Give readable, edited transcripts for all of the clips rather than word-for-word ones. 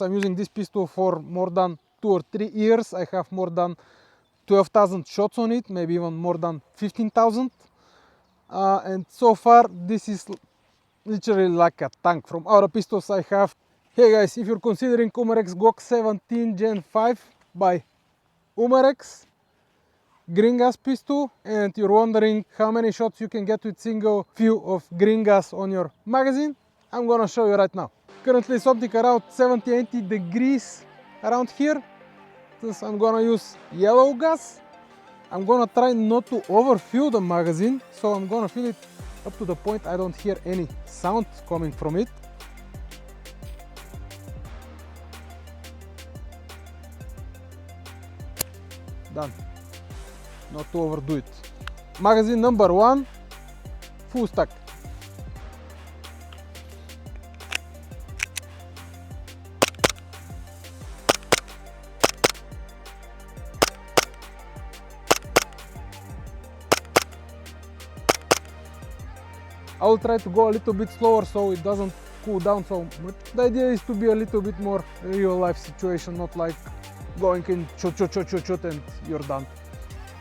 I'm using this pistol for more than 2 or 3 years. I have more than 12,000 shots on it, maybe even more than 15,000. And so far this is literally like a tank from other pistols I have. Hey guys, if you're considering Umarex Glock 17 Gen 5 by Umarex green gas pistol and you're wondering how many shots you can get with single fill of green gas on your magazine, I'm gonna show you right now. Currently something around 70-80 degrees around here. Since I'm gonna use yellow gas, I'm gonna try not to overfill the magazine, so I'm gonna fill it up to the point I don't hear any sound coming from it. Done. Not to overdo it. Magazine number 1, full stack. I will try to go a little bit slower so it doesn't cool down so much. The idea is to be a little bit more real life situation, not like going in shoot and you're done.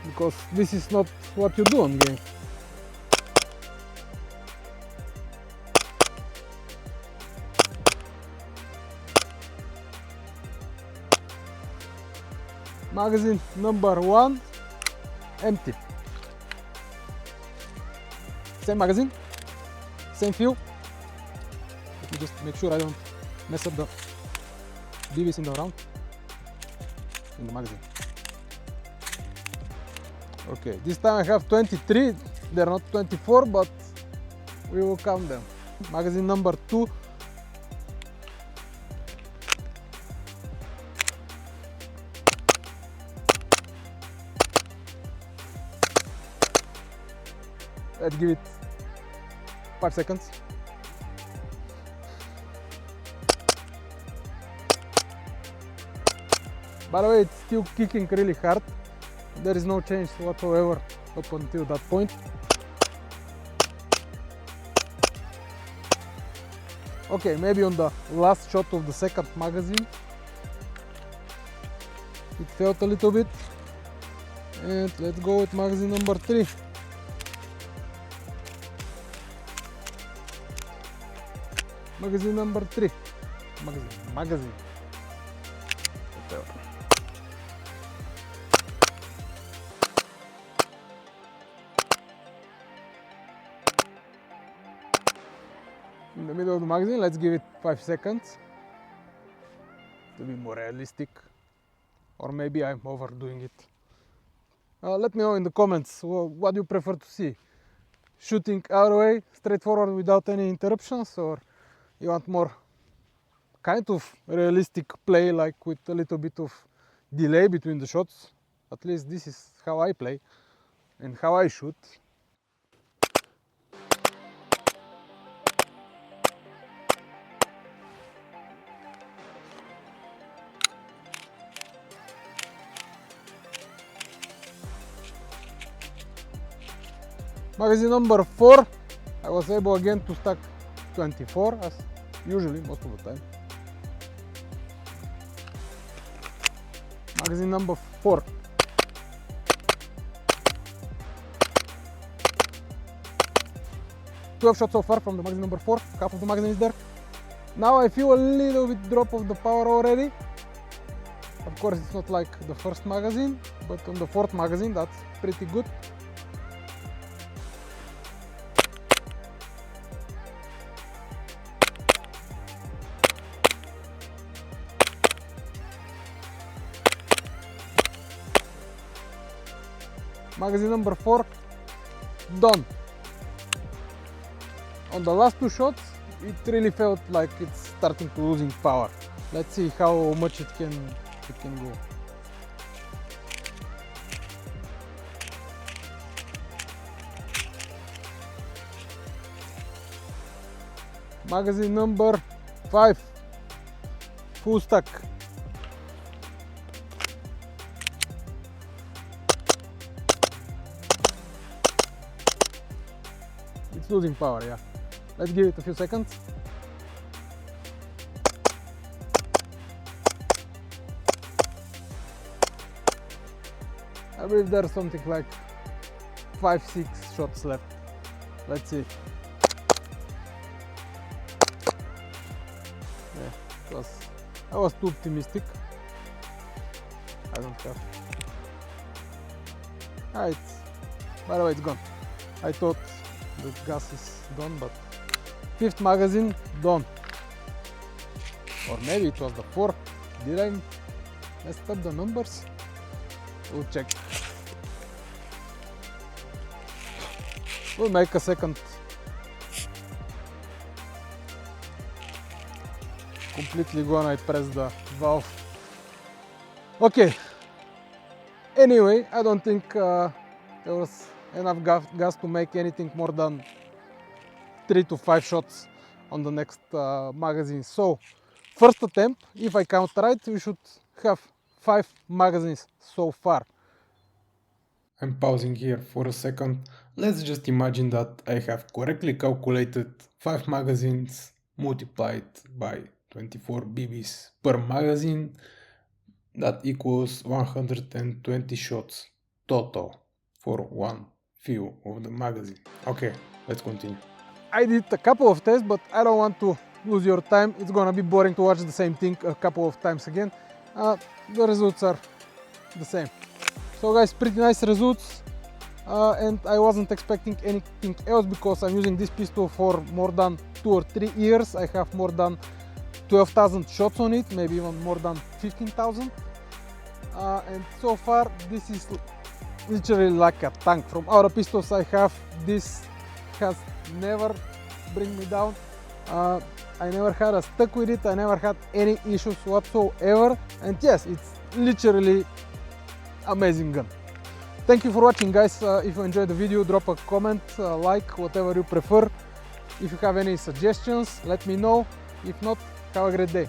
Because this is not what you do on game. Magazine number 1, empty. Same magazine, same fill. Let me just make sure I don't mess up the DVs in the round, in the magazine. Okay, this time I have 23, they're not 24, but we will count them. Magazine number 2. Let's give it 5 seconds. By the way, it's still kicking really hard. There is no change whatsoever up until that point. Okay, maybe on the last shot of the second magazine it felt a little bit. And let's go with magazine number 3. Magazine number 3. Magazine. Whatever. In the middle of the magazine, let's give it 5 seconds to be more realistic, or maybe I'm overdoing it. Let me know in the comments what you prefer to see. Shooting all the way straight forward without any interruptions, or you want more kind of realistic play, like with a little bit of delay between the shots. At least this is how I play and how I shoot. Magazine number 4, I was able again to stack 24 as usually most of the time. Magazine number 4. Twelve shots so far from the magazine number 4, half of the magazine is there. Now I feel a little bit drop of the power already. Of course it's not like the first magazine, but on the 4th magazine that's pretty good. Magazine number 4, done. On the last 2 shots, it really felt like it's starting to losing power. Let's see how much it can go. Magazine number 5, full stack. It's losing power, yeah. Let's give it a few seconds. I believe there's something like 5-6 shots left. Let's see. Yeah, I was too optimistic. I don't have. By the way, it's gone. I thought the gas is done, but fifth magazine done. Or maybe it was the fourth. Did I mess up the numbers? We'll check. We'll make a second. Completely gone, I pressed the valve. Okay. Anyway, I don't think there was enough gas to make anything more than 3 to 5 shots on the next magazine. So, first attempt, if I count right, we should have 5 magazines so far. I'm pausing here for a second. Let's just imagine that I have correctly calculated 5 magazines multiplied by 24 BBs per magazine. That equals 120 shots total for one fill of the magazine. Okay, let's continue. I did a couple of tests, but I don't want to lose your time. It's gonna be boring to watch the same thing a couple of times again. The results are the same. So guys, pretty nice results. And I wasn't expecting anything else because I'm using this pistol for more than 2 or 3 years. I have more than 12,000 shots on it, maybe even more than 15,000. And so far this is literally like a tank. From all the pistols I have, this has never bring me down. I never had a stuck with it, I never had any issues whatsoever, and yes, it's literally amazing gun. Thank you for watching, guys. If you enjoyed the video, drop a comment, like, whatever you prefer. If you have any suggestions, let me know. If not, have a great day.